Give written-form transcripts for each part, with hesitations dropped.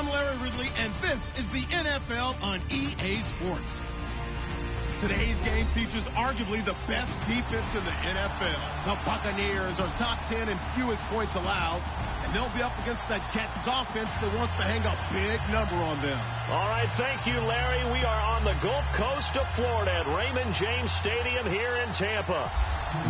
I'm Larry Ridley, and this is the NFL on EA Sports. Today's game features arguably the best defense in the NFL. The Buccaneers are top 10 in fewest points allowed, and they'll be up against the Jets' offense that wants to hang a big number on them. All right, thank you, Larry. We are on the Gulf Coast of Florida at Raymond James Stadium here in Tampa.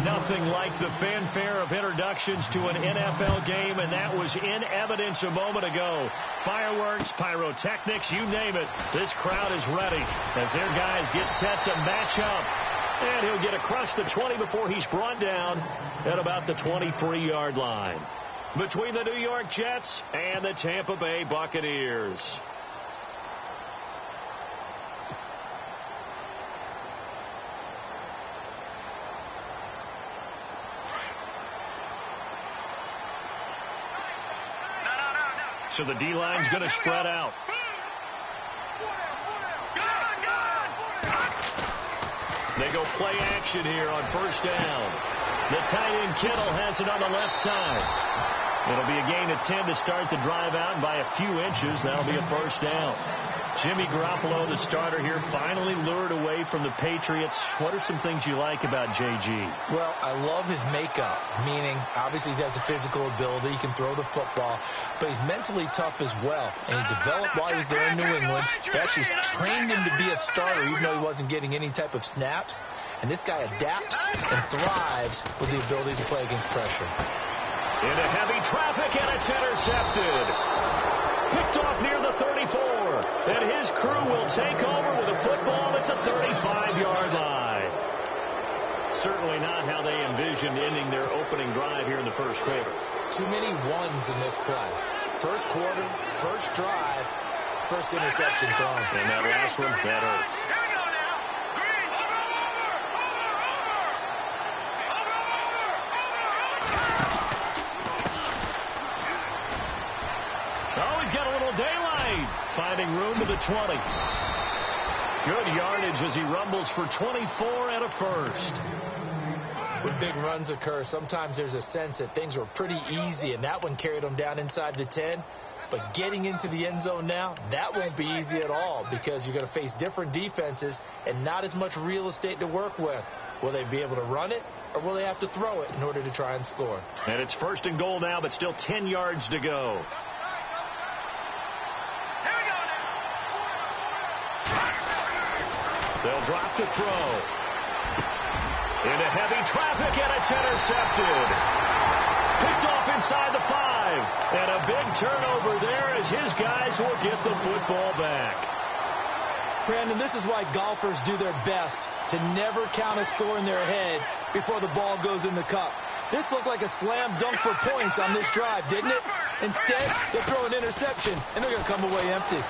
Nothing like the fanfare of introductions to an NFL game, and that was in evidence a moment ago. Fireworks, pyrotechnics, you name it. This crowd is ready as their guys get set to match up. And he'll get across the 20 before he's brought down at about the 23-yard line. Between the New York Jets and the Tampa Bay Buccaneers. So the D-line's going to spread out. They go play action here on first down. The tight end Kittle has it on the left side. It'll be a gain of 10 to start the drive out, and by a few inches, that'll be a first down. Jimmy Garoppolo, the starter here, finally lured away from the Patriots. What are some things you like about JG? Well, I love his makeup, meaning obviously he has a physical ability. He can throw the football, but he's mentally tough as well. And he developed while he was there in New England. They actually trained him to be a starter, even though he wasn't getting any type of snaps. And this guy adapts and thrives with the ability to play against pressure. Into heavy traffic, and it's intercepted. Picked off near the 34. And his crew will take over with a football at the 35-yard line. Certainly not how they envisioned ending their opening drive here in the first quarter. Too many ones in this play. First quarter, first drive, first interception thrown. And that last one, that hurts. Finding room to the 20. Good yardage as he rumbles for 24 and a first. When big runs occur, sometimes there's a sense that things were pretty easy, and that one carried him down inside the 10. But getting into the end zone now, that won't be easy at all because you're going to face different defenses and not as much real estate to work with. Will they be able to run it, or will they have to throw it in order to try and score? And it's first and goal now, but still 10 yards to go. They'll drop the throw. Into heavy traffic, and it's intercepted. Picked off inside the 5. And a big turnover there as his guys will get the football back. Brandon, this is why golfers do their best to never count a score in their head before the ball goes in the cup. This looked like a slam dunk for points on this drive, didn't it? Instead, they throw an interception, and they're going to come away empty.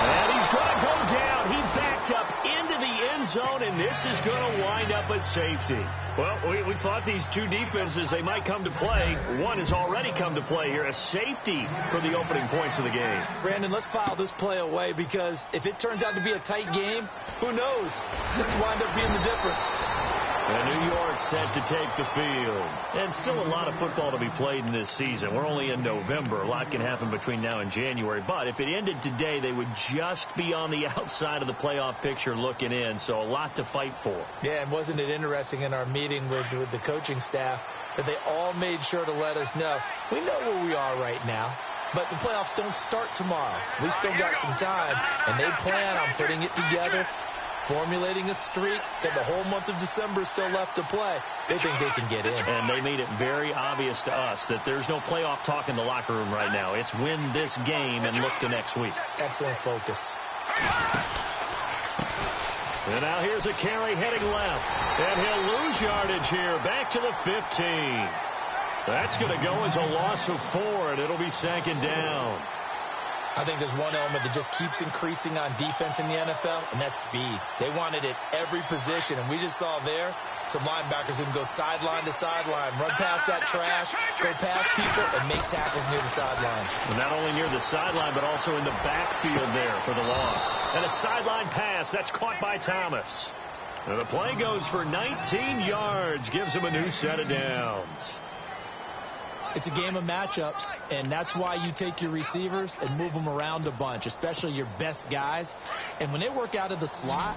And he's going to go down. He backed up into the end zone, and this is going to wind up a safety. Well, we thought these two defenses, they might come to play. One has already come to play here, a safety for the opening points of the game. Brandon, let's file this play away because if it turns out to be a tight game, who knows? This could wind up being the difference. And New York set to take the field. And still a lot of football to be played in this season. We're only in November. A lot can happen between now and January. But if it ended today, they would just be on the outside of the playoff picture looking in. So a lot to fight for. Yeah, and wasn't it interesting in our meeting with the coaching staff that they all made sure to let us know, we know where we are right now. But the playoffs don't start tomorrow. We still got some time, and they plan on putting it together, formulating a streak, that the whole month of December is still left to play. They think they can get in. And they made it very obvious to us that there's no playoff talk in the locker room right now. It's win this game and look to next week. Excellent focus. And now here's a carry heading left. And he'll lose yardage here. Back to the 15. That's going to go as a loss of 4, and it'll be second down. I think there's one element that just keeps increasing on defense in the NFL, and that's speed. They want it at every position, and we just saw there some linebackers who can go sideline to sideline, run past that trash, go past people, and make tackles near the sidelines. And not only near the sideline, but also in the backfield there for the loss. And a sideline pass, that's caught by Thomas. And the play goes for 19 yards, gives him a new set of downs. It's a game of matchups, and that's why you take your receivers and move them around a bunch, especially your best guys. And when they work out of the slot,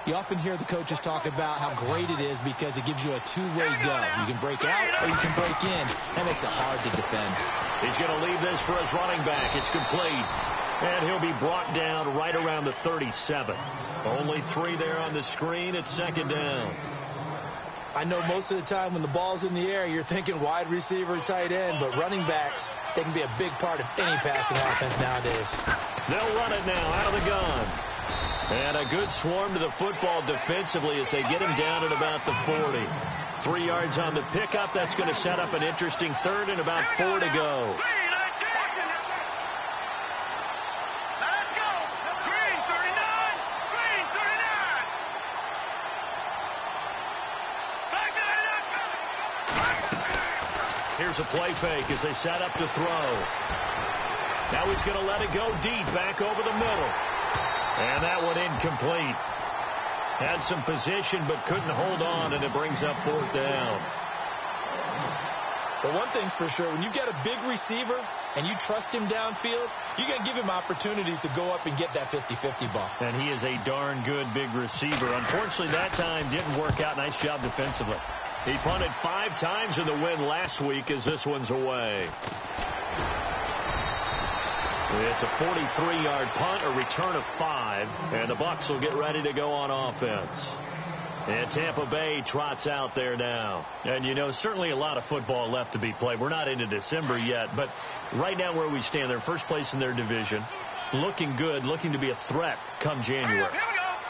you often hear the coaches talk about how great it is because it gives you a two-way go. You can break out or you can break in. That makes it hard to defend. He's going to leave this for his running back. It's complete. And he'll be brought down right around the 37. Only 3 there on the screen. It's second down. I know most of the time when the ball's in the air, you're thinking wide receiver, tight end, but running backs, they can be a big part of any passing offense nowadays. They'll run it now out of the gun. And a good swarm to the football defensively as they get him down at about the 40. 3 yards on the pickup. That's going to set up an interesting third and about 4 to go. Here's a play fake as they set up to throw. Now he's going to let it go deep back over the middle. And that one incomplete. Had some position but couldn't hold on, and it brings up 4th down. But one thing's for sure, when you get a big receiver and you trust him downfield, you're going to give him opportunities to go up and get that 50-50 ball. And he is a darn good big receiver. Unfortunately, that time didn't work out. Nice job defensively. He punted 5 times in the win last week as this one's away. It's a 43-yard punt, a return of 5, and the Bucs will get ready to go on offense. And Tampa Bay trots out there now. And, you know, certainly a lot of football left to be played. We're not into December yet, but right now where we stand, they're first place in their division, looking good, looking to be a threat come January.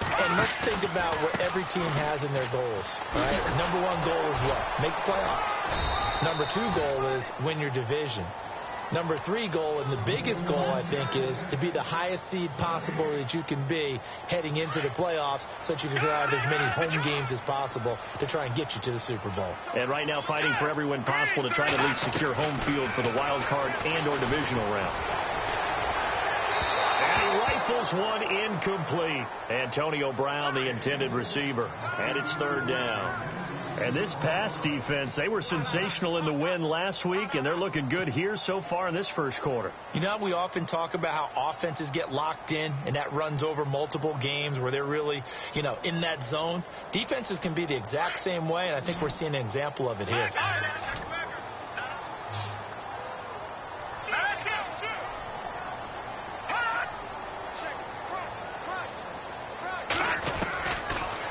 And let's think about what every team has in their goals, right? Number 1 goal is what? Make the playoffs. Number 2 goal is win your division. Number 3 goal, and the biggest goal, I think, is to be the highest seed possible that you can be heading into the playoffs so that you can have as many home games as possible to try and get you to the Super Bowl. And right now fighting for every win possible to try to at least secure home field for the wild card and or divisional round. And he rifles one incomplete. Antonio Brown, the intended receiver. And it's 3rd down. And this pass defense, they were sensational in the win last week, and they're looking good here so far in this first quarter. You know, we often talk about how offenses get locked in, and that runs over multiple games where they're really, you know, in that zone. Defenses can be the exact same way, and I think we're seeing an example of it here.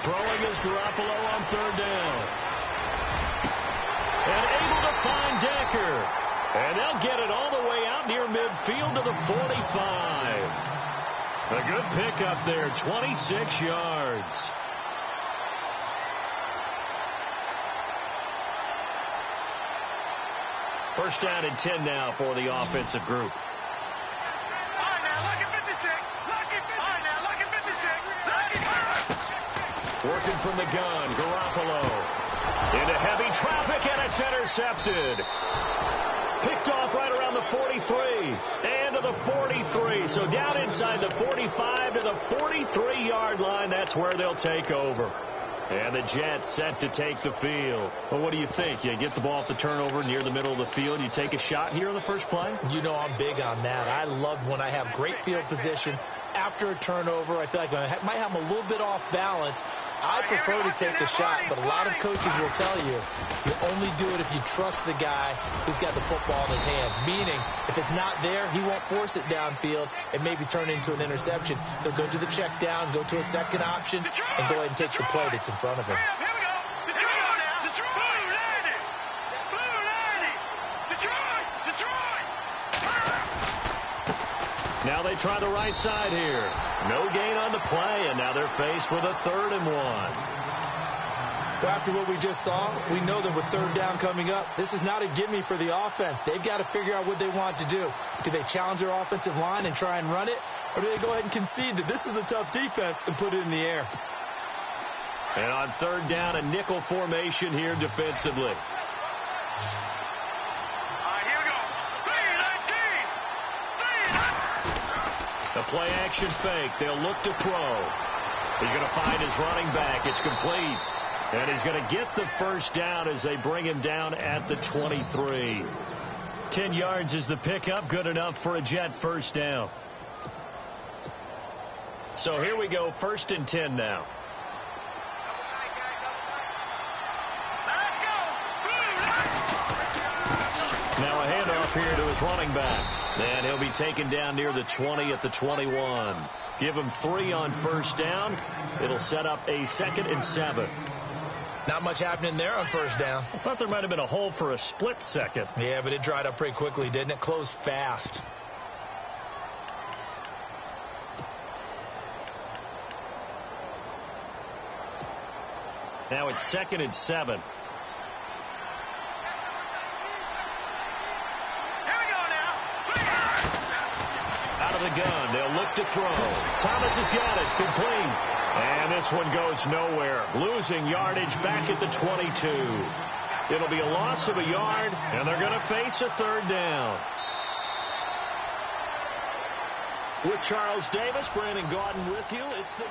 Throwing is Garoppolo on 3rd down. And able to find Decker. And they'll get it all the way out near midfield to the 45. A good pickup there, 26 yards. First down and 10 now for the offensive group. Working from the gun, Garoppolo. Into heavy traffic, and it's intercepted. Picked off right around the 43 and to the 43. So down inside the 45 to the 43-yard line. That's where they'll take over. And the Jets set to take the field. Well, what do you think? You get the ball off the turnover near the middle of the field. You take a shot here on the first play? You know I'm big on that. I love when I have great field position. After a turnover, I feel like I might have them a little bit off balance. I prefer to take a shot, but a lot of coaches will tell you only do it if you trust the guy who's got the football in his hands. Meaning, if it's not there, he won't force it downfield and maybe turn into an interception. He'll go to the check down, go to a second option, and go ahead and take the play that's in front of him. Now they try the right side here. No gain on the play, and now they're faced with a 3rd and 1. Well, after what we just saw, we know that with 3rd down coming up, this is not a gimme for the offense. They've got to figure out what they want to do. Do they challenge their offensive line and try and run it? Or do they go ahead and concede that this is a tough defense and put it in the air? And on 3rd down, a nickel formation here defensively. The play-action fake. They'll look to throw. He's going to find his running back. It's complete. And he's going to get the first down as they bring him down at the 23. 10 yards is the pickup, good enough for a Jet first down. So here we go, 1st and 10 now. Now a handoff here to his running back. And he'll be taken down near the 20 at the 21. Give him 3 on first down. It'll set up a 2nd and 7. Not much happening there on first down. I thought there might have been a hole for a split second. Yeah, but it dried up pretty quickly, didn't it? Closed fast. Now it's 2nd and 7. Out of the gun. They'll look to throw. Thomas has got it. Complete. And this one goes nowhere. Losing yardage back at the 22. It'll be a loss of a yard, and they're going to face a 3rd down. With Charles Davis, Brandon Gaudin with you. It's the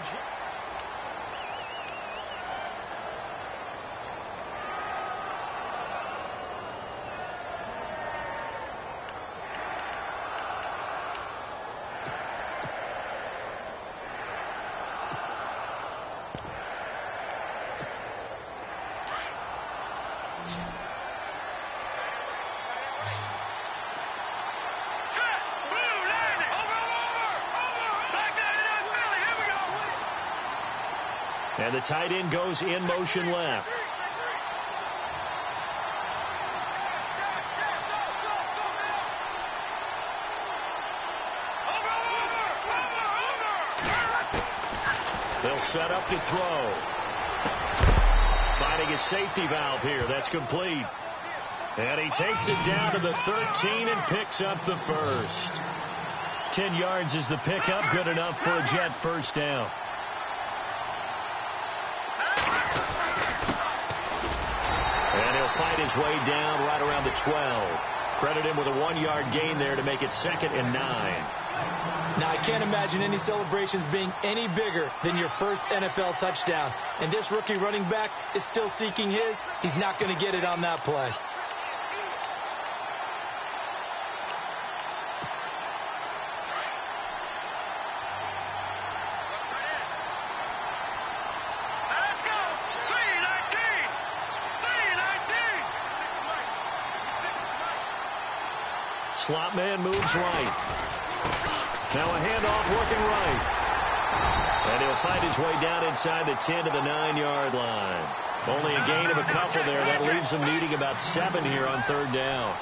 And the tight end goes in motion left. They'll set up to throw. Finding a safety valve here. That's complete. And he takes it down to the 13 and picks up the first. 10 yards is the pickup. Good enough for a Jet first down. And he'll fight his way down right around the 12. Credit him with a 1-yard gain there to make it 2nd and 9. Now, I can't imagine any celebrations being any bigger than your first NFL touchdown. And this rookie running back is still seeking his. He's not going to get it on that play. Slot man moves right. Now a handoff working right. And he'll fight his way down inside the 10 to the 9-yard line. Only a gain of a couple there. That leaves them needing about 7 here on 3rd down.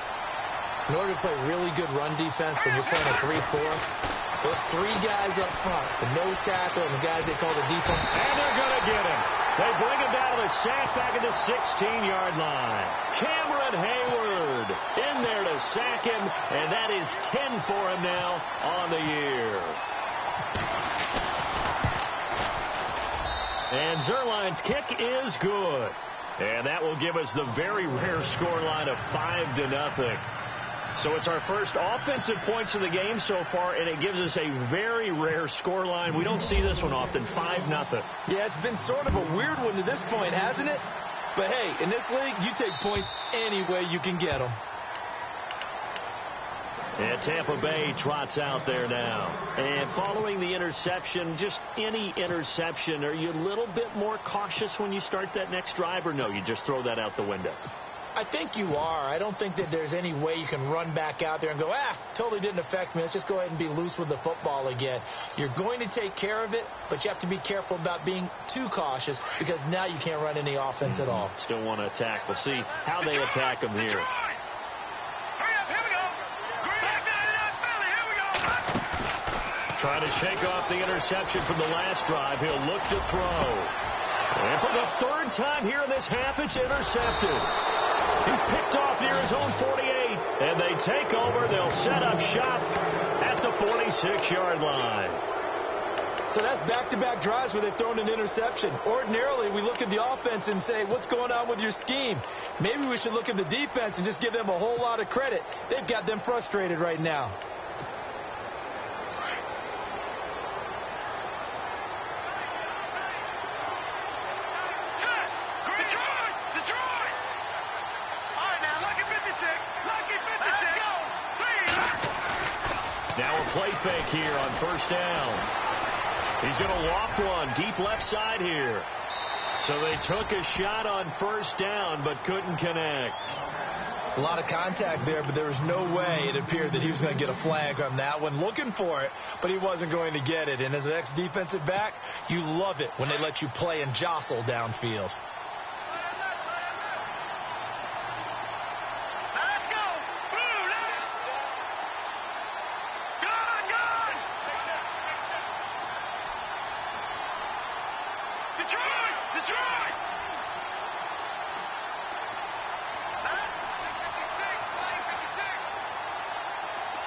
In order to play really good run defense when you're playing a 3-4, those 3 guys up front, the nose tackle and the guys they call the deep one. And they're going to get him. They bring him down to the sack back at the 16-yard line. Cameron Hayward in there to sack him, and that is 10 for him now on the year. And Zerline's kick is good. And that will give us the very rare scoreline of 5-0. So it's our first offensive points of the game so far, and it gives us a very rare scoreline. We don't see this one often, 5-0. Yeah, it's been sort of a weird one to this point, hasn't it? But, hey, in this league, you take points any way you can get them. And Tampa Bay trots out there now. And following the interception, just any interception, are you a little bit more cautious when you start that next drive, or no, you just throw that out the window? I think you are. I don't think that there's any way you can run back out there and go, totally didn't affect me. Let's just go ahead and be loose with the football again. You're going to take care of it, but you have to be careful about being too cautious because now you can't run any offense at all. Still want to attack. We'll see how they attack them here. Trying to shake off the interception from the last drive. He'll look to throw. And for the 3rd time here in this half, it's intercepted. He's picked off near his own 48. And they take over. They'll set up shop at the 46-yard line. So that's back-to-back drives where they've thrown an interception. Ordinarily, we look at the offense and say, what's going on with your scheme? Maybe we should look at the defense and just give them a whole lot of credit. They've got them frustrated right now. Detroit! All right, now, lucky 56. Lucky 56. Let's go. Now a play fake here on first down. He's going to loft one deep left side here. So they took a shot on first down but couldn't connect. A lot of contact there, but there was no way it appeared that he was going to get a flag on that one. Looking for it, but he wasn't going to get it. And as an ex-defensive back, you love it when they let you play and jostle downfield.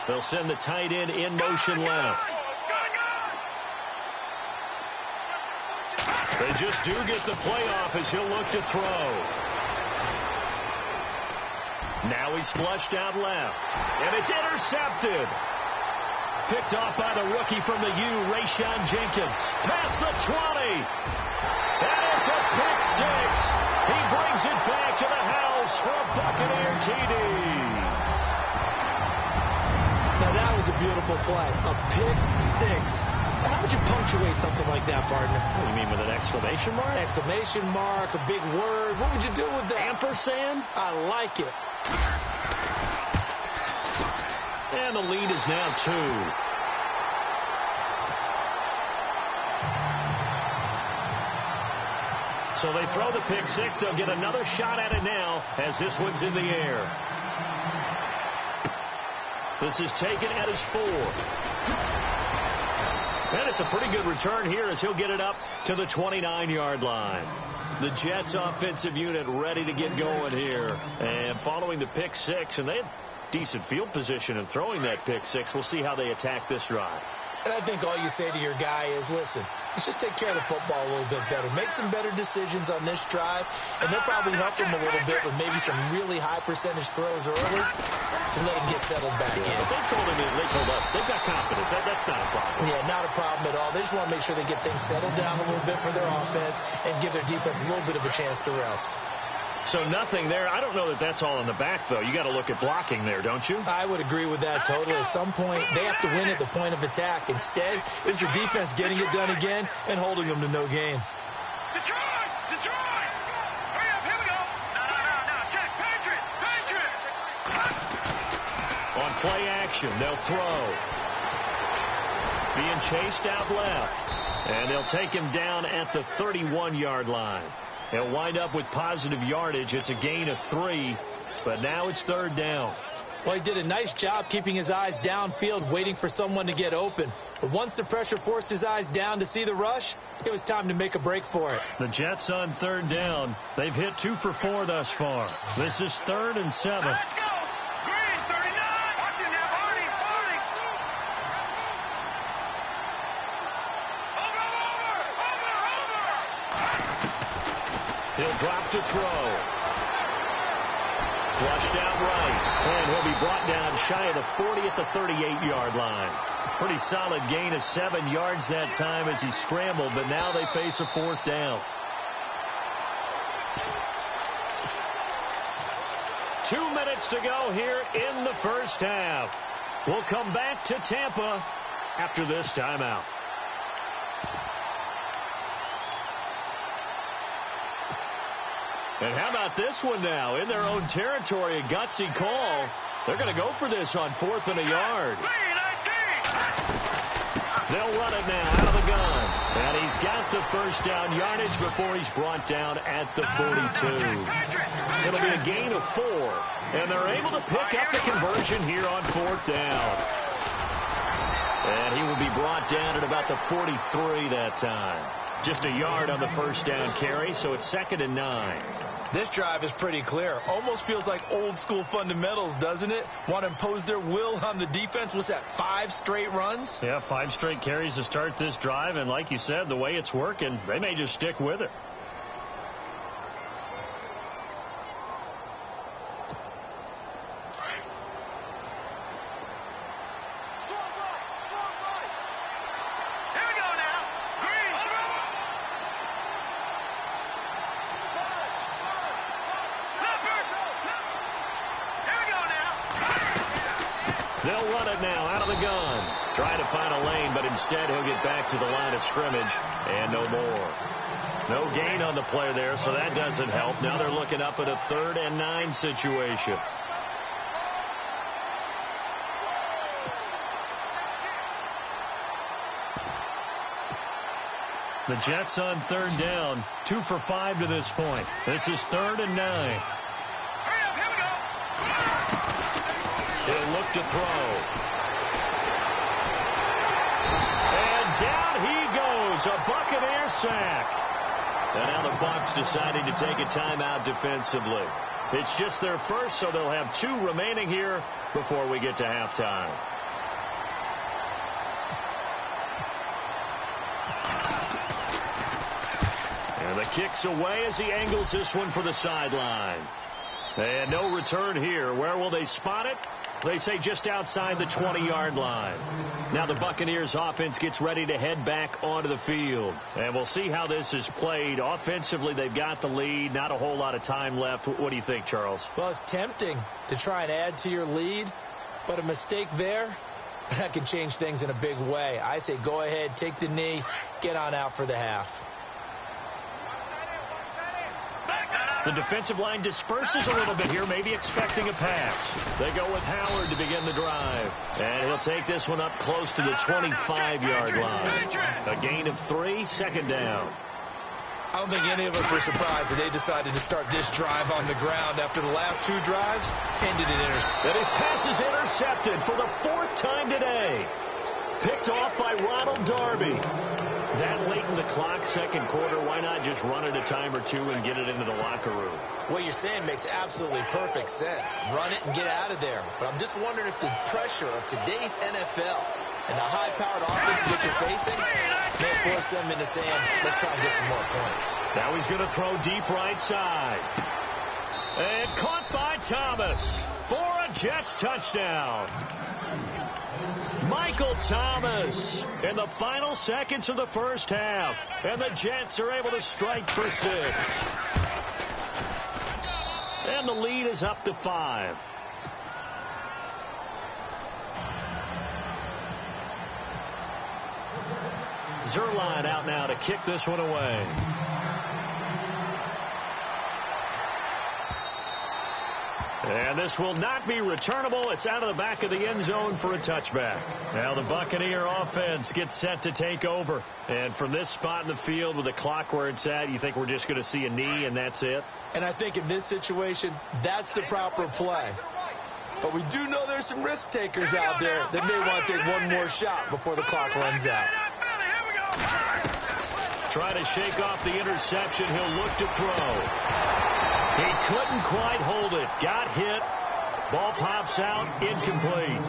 They'll send the tight end in motion left. They just do get the play off as he'll look to throw. Now he's flushed out left. And it's intercepted. Picked off by the rookie from the U, Rayshon Jenkins. Past the 20. And it's a pick six. He brings it back to the house for a Buccaneer TD. Now, that was a beautiful play. A pick six. How would you punctuate something like that, partner? What do you mean, with an exclamation mark? Exclamation mark, a big word. What would you do with that? Ampersand? I like it. And the lead is now 2. So they throw the pick six. They'll get another shot at it now as this one's in the air. This is taken at his 4. And it's a pretty good return here as he'll get it up to the 29-yard line. The Jets offensive unit ready to get going here. And following the pick six, and they had decent field position in throwing that pick six. We'll see how they attack this drive. And I think all you say to your guy is, listen, let's just take care of the football a little bit better. Make some better decisions on this drive, and they'll probably help him a little bit with maybe some really high percentage throws early to let him get settled back in. They told us they've got confidence. That's not a problem. Yeah, not a problem at all. They just want to make sure they get things settled down a little bit for their offense and give their defense a little bit of a chance to rest. So nothing there. I don't know that that's all in the back, though. You got to look at blocking there, don't you? I would agree with that totally. At some point, they have to win at the point of attack. Instead, it's the defense getting it done again and holding them to no gain. Detroit! Hurry up, here we go. No. Check, Patriot. On play action, they'll throw. Being chased out left. And they'll take him down at the 31-yard line. He'll wind up with positive yardage. It's a gain of 3, but now it's third down. Well, he did a nice job keeping his eyes downfield, waiting for someone to get open. But once the pressure forced his eyes down to see the rush, it was time to make a break for it. The Jets on third down. They've hit 2 for 4 thus far. This is 3rd and 7. Let's go. Green, 39. Watch it now, Barney. Over. He'll drop to throw. Flushed out right. And he'll be brought down shy of the 40 at the 38-yard line. Pretty solid gain of 7 yards that time as he scrambled, but now they face a 4th down. 2 minutes to go here in the first half. We'll come back to Tampa after this timeout. And how about this one now? In their own territory, a gutsy call. They're going to go for this on 4th and a yard. They'll run it now out of the gun. And he's got the first down yardage before he's brought down at the 42. It'll be a gain of 4. And they're able to pick up the conversion here on 4th down. And he will be brought down at about the 43 that time. Just a yard on the first down carry, so it's 2nd and 9. This drive is pretty clear. Almost feels like old school fundamentals, doesn't it? Want to impose their will on the defense. Was that 5 straight runs? Yeah, 5 straight carries to start this drive. And like you said, the way it's working, they may just stick with it. They'll run it now out of the gun. Trying to find a lane, but instead he'll get back to the line of scrimmage and no more. No gain on the play there, so that doesn't help. Now they're looking up at a 3rd and 9 situation. The Jets on 3rd down, 2 for 5 to this point. This is 3rd and 9. He'll look to throw. And down he goes, a Buccaneer sack. And now the Bucs deciding to take a timeout defensively. It's just their first, so they'll have 2 remaining here before we get to halftime. And the kick's away as he angles this one for the sideline. And no return here. Where will they spot it? They say just outside the 20-yard line. Now the Buccaneers offense gets ready to head back onto the field. And we'll see how this is played. Offensively, they've got the lead. Not a whole lot of time left. What do you think, Charles? Well, it's tempting to try and add to your lead, but a mistake there, that could change things in a big way. I say go ahead, take the knee, get on out for the half. The defensive line disperses a little bit here, maybe expecting a pass. They go with Howard to begin the drive. And he'll take this one up close to the 25-yard line. A gain of 3, 2nd down. I don't think any of us were surprised that they decided to start this drive on the ground after the last 2 drives ended in interception. And his pass is intercepted for the 4th time today. Picked off by Ronald Darby. That late in the clock, 2nd quarter, why not just run it a time or 2 and get it into the locker room? What you're saying makes absolutely perfect sense. Run it and get out of there. But I'm just wondering if the pressure of today's NFL and the high-powered offenses that you're facing may force them into saying, let's try and get some more points. Now he's going to throw deep right side. And caught by Thomas for a Jets touchdown. Michael Thomas in the final seconds of the first half. And the Jets are able to strike for 6. And the lead is up to 5. Zerline out now to kick this one away. And this will not be returnable. It's out of the back of the end zone for a touchback. Now the Buccaneer offense gets set to take over. And from this spot in the field with the clock where it's at, you think we're just going to see a knee and that's it? And I think in this situation, that's the proper play. But we do know there's some risk takers out there that may want to take one more shot before the clock runs out. Trying to shake off the interception. He'll look to throw. He couldn't quite hold it. Got hit. Ball pops out. Incomplete.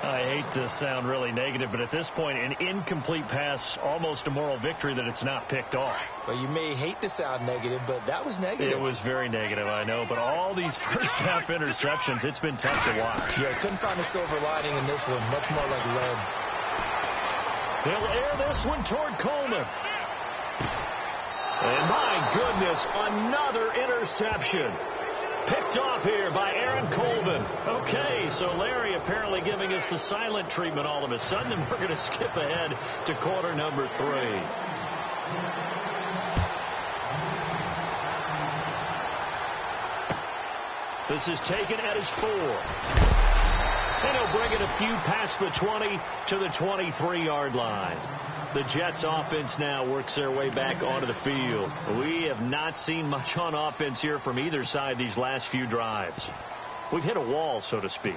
I hate to sound really negative, but at this point, an incomplete pass, almost a moral victory that it's not picked off. Well, you may hate to sound negative, but that was negative. It was very negative, I know. But all these first-half interceptions, it's been tough to watch. Yeah, couldn't find a silver lining in this one. Much more like lead. He'll air this one toward Coleman. And my goodness, another interception. Picked off here by Aaron Colvin. Okay, so Larry apparently giving us the silent treatment all of a sudden, and we're going to skip ahead to quarter number 3. This is taken at his 4. And he'll bring it a few past the 20 to the 23-yard line. The Jets offense now works their way back onto the field. We have not seen much on offense here from either side these last few drives. We've hit a wall, so to speak.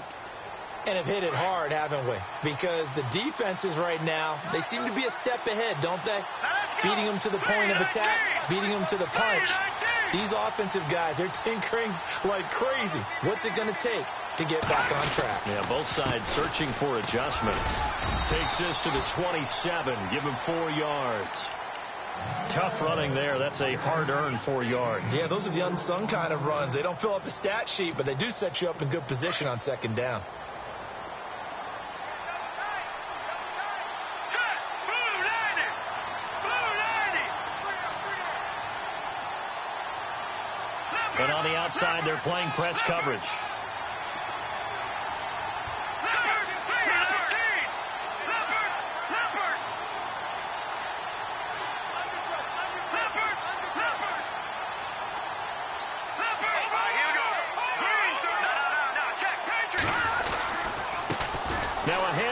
And have hit it hard, haven't we? Because the defenses right now, they seem to be a step ahead, don't they? Beating them to the point of attack, beating them to the punch. These offensive guys, they're tinkering like crazy. What's it going to take to get back on track? Yeah, both sides searching for adjustments. Takes this to the 27. Give him 4 yards. Tough running there. That's a hard-earned 4 yards. Yeah, those are the unsung kind of runs. They don't fill up the stat sheet, but they do set you up in good position on 2nd down. And on the outside, they're playing press coverage.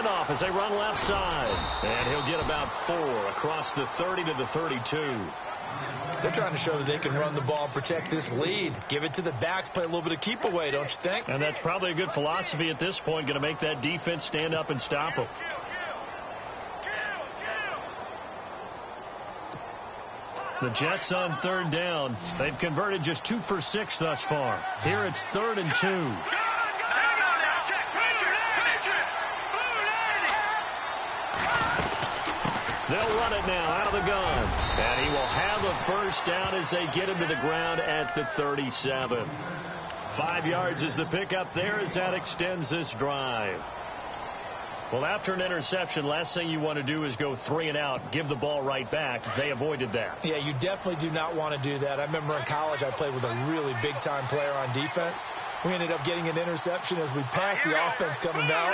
handoff as they run left side. And he'll get about 4 across the 30 to the 32. They're trying to show that they can run the ball and protect this lead. Give it to the backs, play a little bit of keep away, don't you think? And that's probably a good philosophy at this point, going to make that defense stand up and stop them. The Jets on 3rd down. They've converted just 2 for 6 thus far. Here it's 3rd and 2. They'll run it now out of the gun. And he will have a first down as they get him to the ground at the 37. 5 yards is the pickup there as that extends this drive. Well, after an interception, last thing you want to do is go 3 and out, give the ball right back. They avoided that. Yeah, you definitely do not want to do that. I remember in college I played with a really big-time player on defense. We ended up getting an interception as we passed the offense coming out.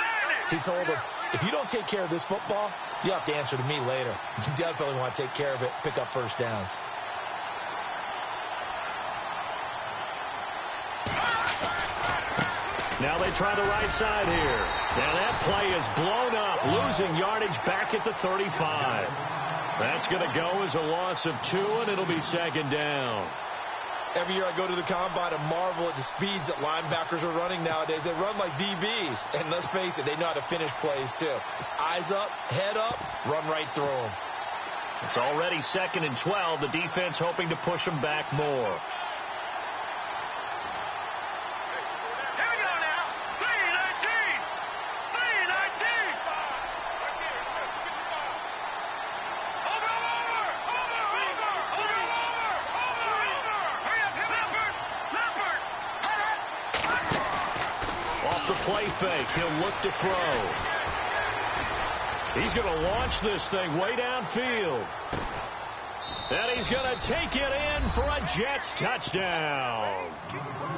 He told him, if you don't take care of this football, you have to answer to me later. You definitely want to take care of it, pick up first downs. Now they try the right side here. And that play is blown up, losing yardage back at the 35. That's going to go as a loss of 2, and it'll be 2nd down. Every year I go to the combine and marvel at the speeds that linebackers are running nowadays. They run like DBs. And let's face it, they know how to finish plays too. Eyes up, head up, run right through them. It's already 2nd and 12. The defense hoping to push them back more. Play fake. He'll look to throw. He's going to launch this thing way downfield. And he's going to take it in for a Jets touchdown.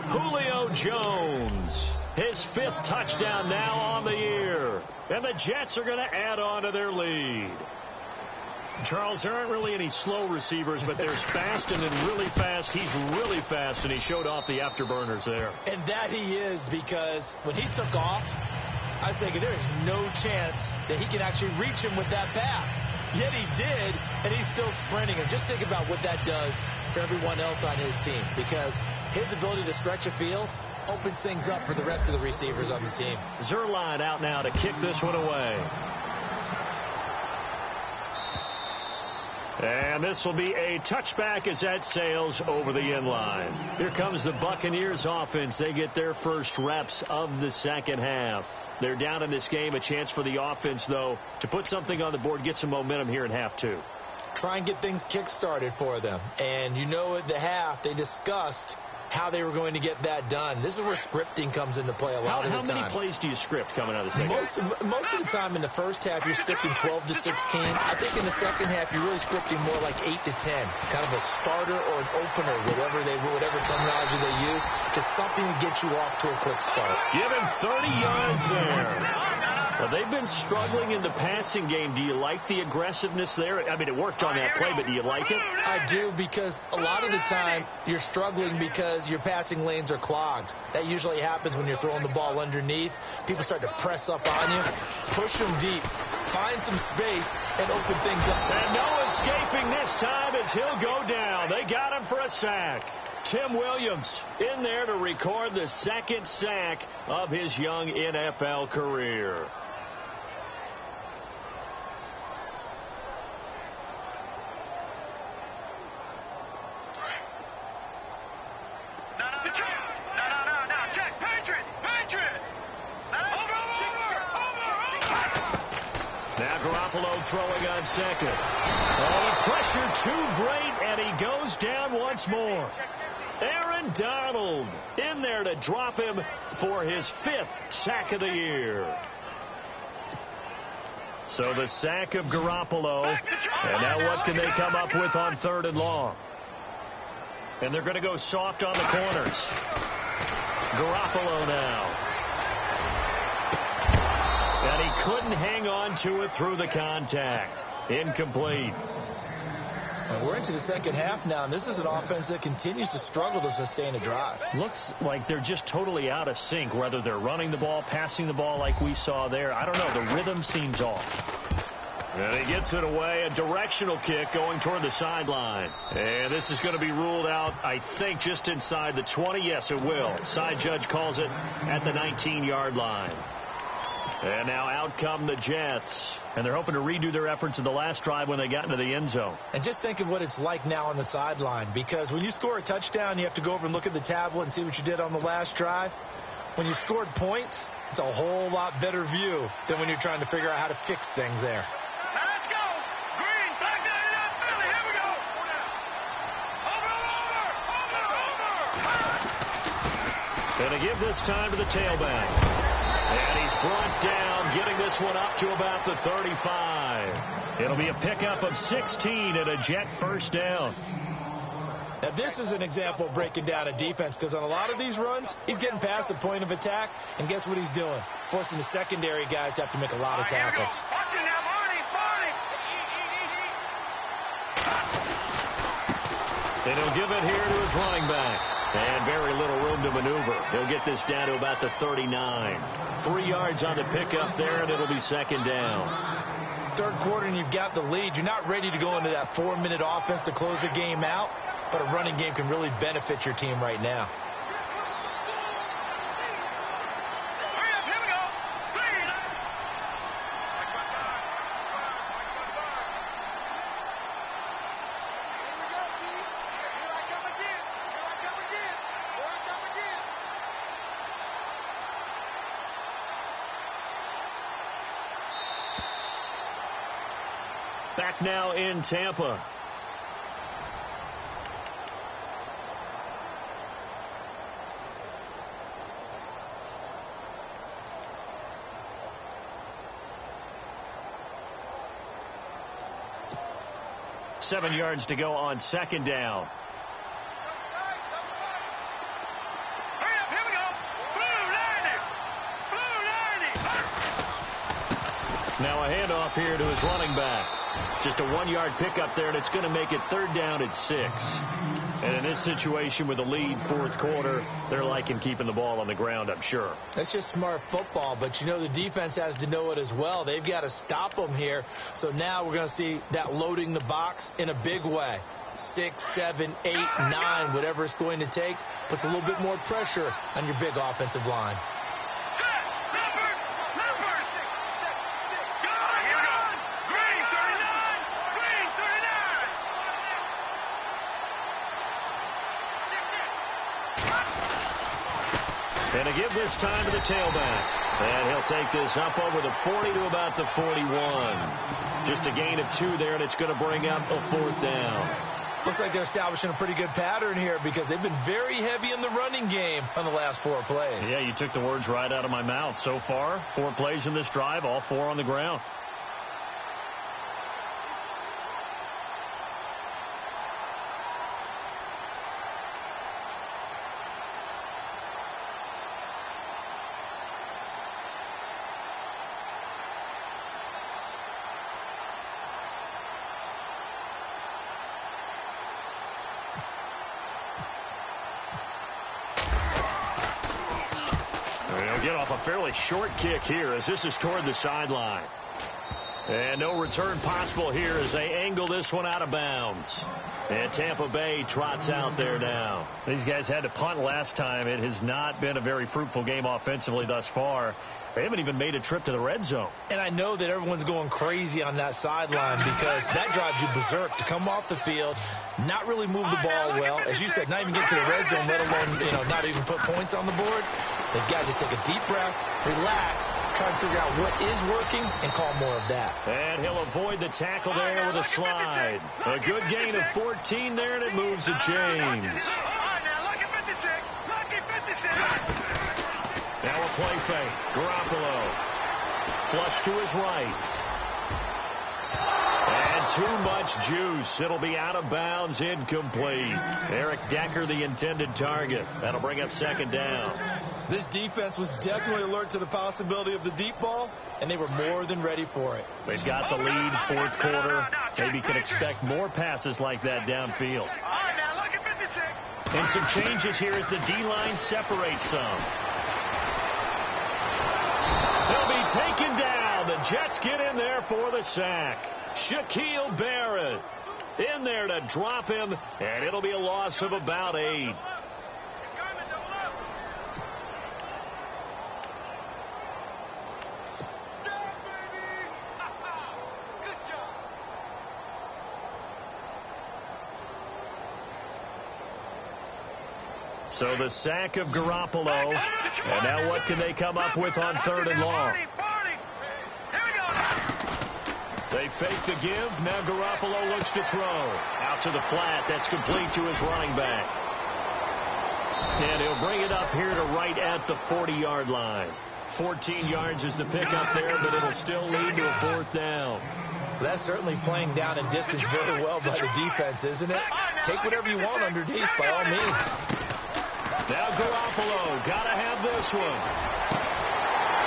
Julio Jones, his 5th touchdown now on the year. And the Jets are going to add on to their lead. Charles, there aren't really any slow receivers, but there's fast and then really fast. He's really fast, and he showed off the afterburners there. And that he is, because when he took off, I was thinking there is no chance that he can actually reach him with that pass. Yet he did, and he's still sprinting. And just think about what that does for everyone else on his team, because his ability to stretch a field opens things up for the rest of the receivers on the team. Zerline out now to kick this one away. And this will be a touchback as that sails over the end line. Here comes the Buccaneers offense. They get their first reps of the second half. They're down in this game. A chance for the offense, though, to put something on the board, get some momentum here in half 2. Try and get things kick-started for them. And you know at the half, they discussed how they were going to get that done. This is where scripting comes into play a lot of the time. How many plays do you script coming out of the second half? Most of the time in the first half, you're scripting 12 to 16. I think in the second half, you're really scripting more like 8 to 10. Kind of a starter or an opener, whatever terminology they use, just something to get you off to a quick start. Give him 30 yards there. Well, they've been struggling in the passing game. Do you like the aggressiveness there? I mean, it worked on that play, but do you like it? I do, because a lot of the time you're struggling because your passing lanes are clogged. That usually happens when you're throwing the ball underneath. People start to press up on you. Push them deep. Find some space and open things up. And no escaping this time as he'll go down. They got him for a sack. Tim Williams in there to record the 2nd sack of his young NFL career. Throwing on 2nd. Oh, the pressure too great, and he goes down once more. Aaron Donald in there to drop him for his 5th sack of the year. So the sack of Garoppolo. And now what can they come up with on 3rd and long? And they're going to go soft on the corners. Garoppolo now. And he couldn't hang on to it through the contact. Incomplete. And we're into the second half now, and this is an offense that continues to struggle to sustain a drive. Looks like they're just totally out of sync, whether they're running the ball, passing the ball like we saw there. I don't know. The rhythm seems off. And he gets it away. A directional kick going toward the sideline. And this is going to be ruled out, I think, just inside the 20. Yes, it will. Side judge calls it at the 19-yard line. And now out come the Jets. And they're hoping to redo their efforts in the last drive when they got into the end zone. And just think of what it's like now on the sideline, because when you score a touchdown, you have to go over and look at the tablet and see what you did on the last drive. When you scored points, it's a whole lot better view than when you're trying to figure out how to fix things there. Now let's go. Green, back down in that Philly. Here we go. Over. Going to give this time to the tailback. And he's brought down, getting this one up to about the 35. It'll be a pickup of 16 and a Jet first down. Now, this is an example of breaking down a defense, because on a lot of these runs, he's getting past the point of attack, and guess what he's doing? Forcing the secondary guys to have to make a lot of tackles. Watch it now, Barney. And he'll give it here to his running back. And very little room to maneuver. He'll get this down to about the 39. 3 yards on the pickup there, and it'll be second down. Third quarter, and you've got the lead. You're not ready to go into that 4-minute offense to close the game out, but a running game can really benefit your team right now. Hurry up, here we go. Green. Back now in Tampa. Seven yards to go on second down. Hurry up, here we go. Blue 90. Now a handoff here to his running back. Just a 1-yard pickup there, and it's going to make it third down at 6. And in this situation with a lead fourth quarter, they're liking keeping the ball on the ground, I'm sure. That's just smart football, but you know the defense has to know it as well. They've got to stop them here. So now we're going to see that loading the box in a big way. 6, 7, 8, 9, whatever it's going to take, puts a little bit more pressure on your big offensive line. And to give this time to the tailback. And he'll take this up over the 40 to about the 41. Just a gain of 2 there, and it's going to bring up a fourth down. Looks like they're establishing a pretty good pattern here, because they've been very heavy in the running game on the last 4 plays. Yeah, you took the words right out of my mouth. So far, 4 plays in this drive, all 4 on the ground. Get off a fairly short kick here as this is toward the sideline. And no return possible here as they angle this one out of bounds. And Tampa Bay trots out there now. These guys had to punt last time. It has not been a very fruitful game offensively thus far. They haven't even made a trip to the red zone. And I know that everyone's going crazy on that sideline, because that drives you berserk to come off the field, not really move the ball well. As you said, not even get to the red zone, let alone, not even put points on the board. They've got to just take a deep breath, relax, try to figure out what is working, and call more of that. And he'll avoid the tackle there with a slide. A good gain of 14 there, and it moves the chains. Now a play fake. Garoppolo. Flush to his right. And too much juice. It'll be out of bounds, incomplete. Eric Decker, the intended target. That'll bring up second down. This defense was definitely alert to the possibility of the deep ball, and they were more than ready for it. They've got the lead, fourth quarter. Maybe can expect more passes like that downfield. All right, now look at 56. And some changes here as the D-line separates some. They'll be taken down. The Jets get in there for the sack. Shaquille Barrett in there to drop him, and it'll be a loss of about 8. So the sack of Garoppolo, and now what can they come up with on third and long? They fake the give. Now Garoppolo looks to throw. Out to the flat. That's complete to his running back. And he'll bring it up here to right at the 40-yard line. 14 yards is the pickup there, but it'll still lead to a fourth down. That's certainly playing down and distance very well by the defense, isn't it? Take whatever you want underneath, by all means. Now Garoppolo, gotta have this one.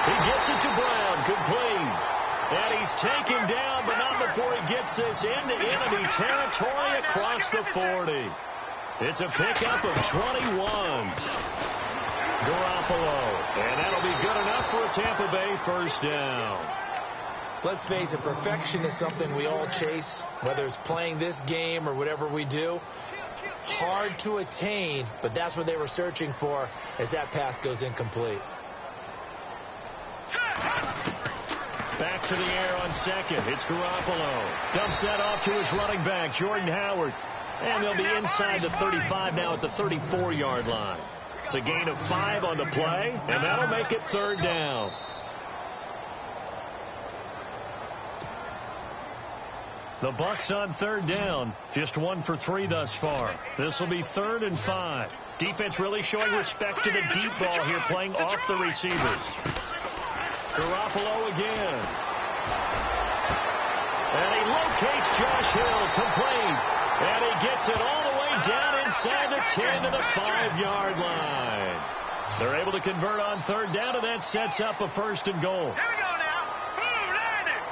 He gets it to Brown, complete. And he's taken down, but not before he gets this into enemy territory across the 40. It's a pickup of 21. Garoppolo, and that'll be good enough for a Tampa Bay first down. Let's face it, perfection is something we all chase, whether it's playing this game or whatever we do. Hard to attain, but that's what they were searching for as that pass goes incomplete. Back to the air on second. It's Garoppolo. Dumps that off to his running back, Jordan Howard. And they'll be inside the 35 now at the 34-yard line. It's a gain of 5 on the play, and that'll make it third down. The Bucs on third down, just 1 for 3 thus far. This will be 3rd and 5. Defense really showing respect to the deep ball here, playing off the receivers. Garoppolo again. And he locates Josh Hill, complete. And he gets it all the way down inside the 10 to the 5-yard line. They're able to convert on third down, and that sets up a 1st and goal. Here we go now. Boom, landed.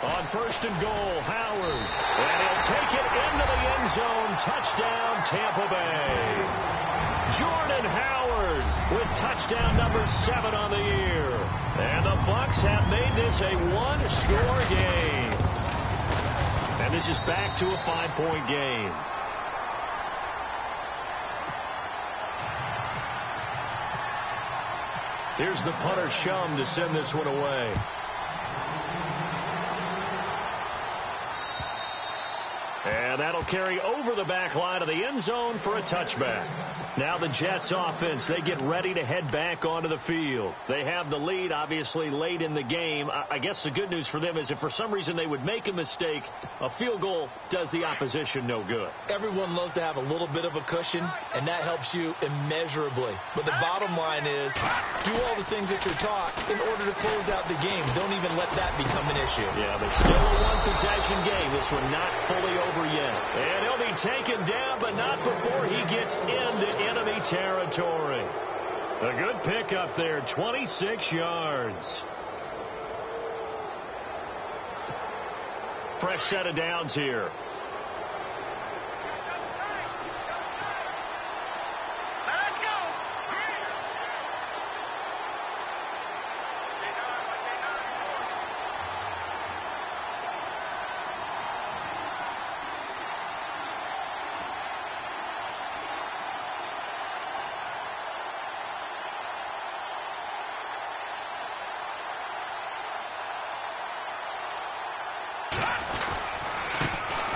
On 1st and goal, Howard. And he'll take it into the end zone. Touchdown, Tampa Bay. Jordan Howard with touchdown number 7 on the year. And the Bucs have made this a 1-score game. And this is back to a 5-point game. Here's the punter Shum to send this one away. And that'll carry over the back line of the end zone for a touchback. Now the Jets offense, they get ready to head back onto the field. They have the lead, obviously, late in the game. I guess the good news for them is if for some reason they would make a mistake, a field goal does the opposition no good. Everyone loves to have a little bit of a cushion, and that helps you immeasurably. But the bottom line is, do all the things that you're taught in order to close out the game. Don't even let that become an issue. Yeah, but still a one-possession game. This one not fully over yet. And he'll be taken down, but not before he gets into enemy territory. A good pickup there, 26 yards. Fresh set of downs here.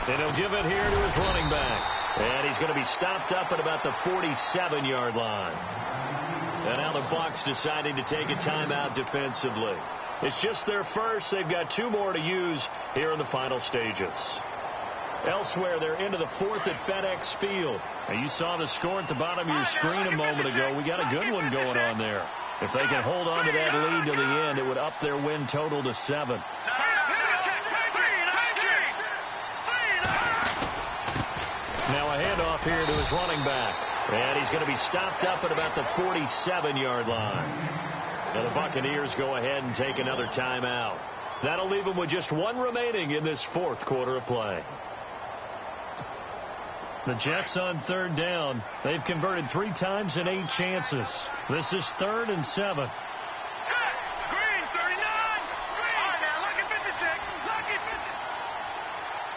And he'll give it here to his running back. And he's going to be stopped up at about the 47-yard line. And now the Bucs deciding to take a timeout defensively. It's just their first. They've got 2 more to use here in the final stages. Elsewhere, they're into the 4th at FedEx Field. Now, you saw the score at the bottom of your screen a moment ago. We got a good one going on there. If they can hold on to that lead to the end, it would up their win total to 7. here to his running back. And he's going to be stopped up at about the 47-yard line. Now the Buccaneers go ahead and take another timeout. That'll leave them with just one remaining in this fourth quarter of play. The Jets on third down. They've converted 3 times in 8 chances. This is 3rd and 7. Green, 39. Green. All right, now, lucky 56. Lucky 56.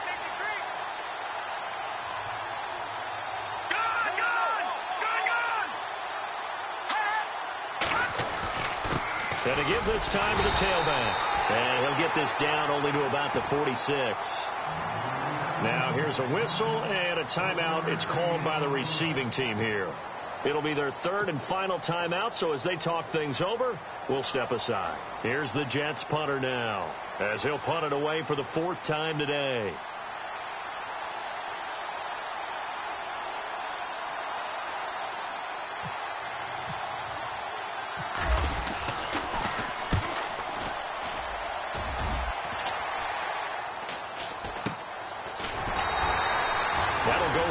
Safety green. Gone. And to give this time to the tailback. And he'll get this down only to about the 46. Now here's a whistle and a timeout. It's called by the receiving team here. It'll be their 3rd and final timeout, so as they talk things over, we'll step aside. Here's the Jets punter now, as he'll punt it away for the 4th time today.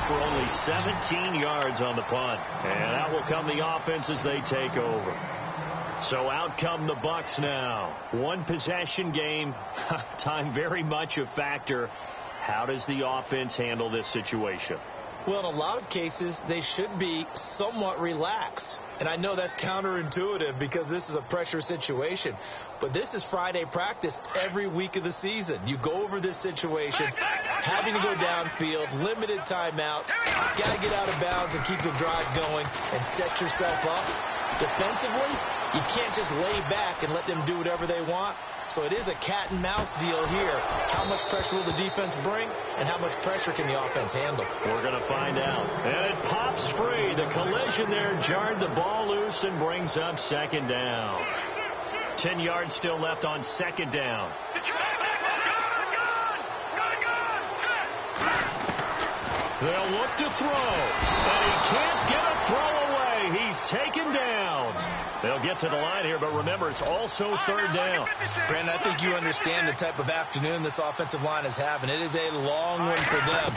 For only 17 yards on the punt. And out will come the offense as they take over. So out come the Bucs now. 1 possession game. Time very much a factor. How does the offense handle this situation? Well, in a lot of cases, they should be somewhat relaxed. And I know that's counterintuitive because this is a pressure situation. But this is Friday practice every week of the season. You go over this situation, having to go downfield, limited timeouts, got to get out of bounds and keep the drive going and set yourself up. Defensively, you can't just lay back and let them do whatever they want. So it is a cat and mouse deal here. How much pressure will the defense bring, and how much pressure can the offense handle? We're going to find out. And it pops free. The collision there jarred the ball loose and brings up 2nd down. 10 yards still left on 2nd down. They'll look to throw, and he can't get a throw away. He's taken down. They'll get to the line here, but remember, it's also 3rd down. Brandon, I think you understand the type of afternoon this offensive line is having. It is a long one for them.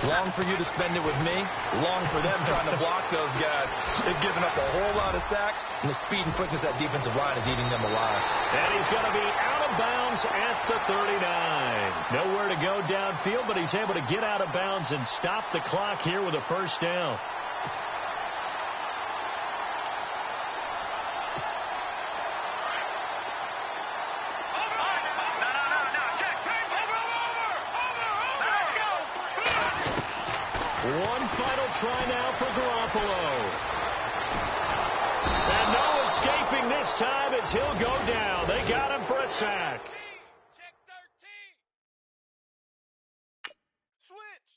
Long for you to spend it with me. Long for them trying to block those guys. They've given up a whole lot of sacks, and the speed and quickness of that defensive line is eating them alive. And he's going to be out of bounds at the 39. Nowhere to go downfield, but he's able to get out of bounds and stop the clock here with a 1st down. One final try now for Garoppolo. And no escaping this time as he'll go down. They got him for a sack. Check 13. Switch.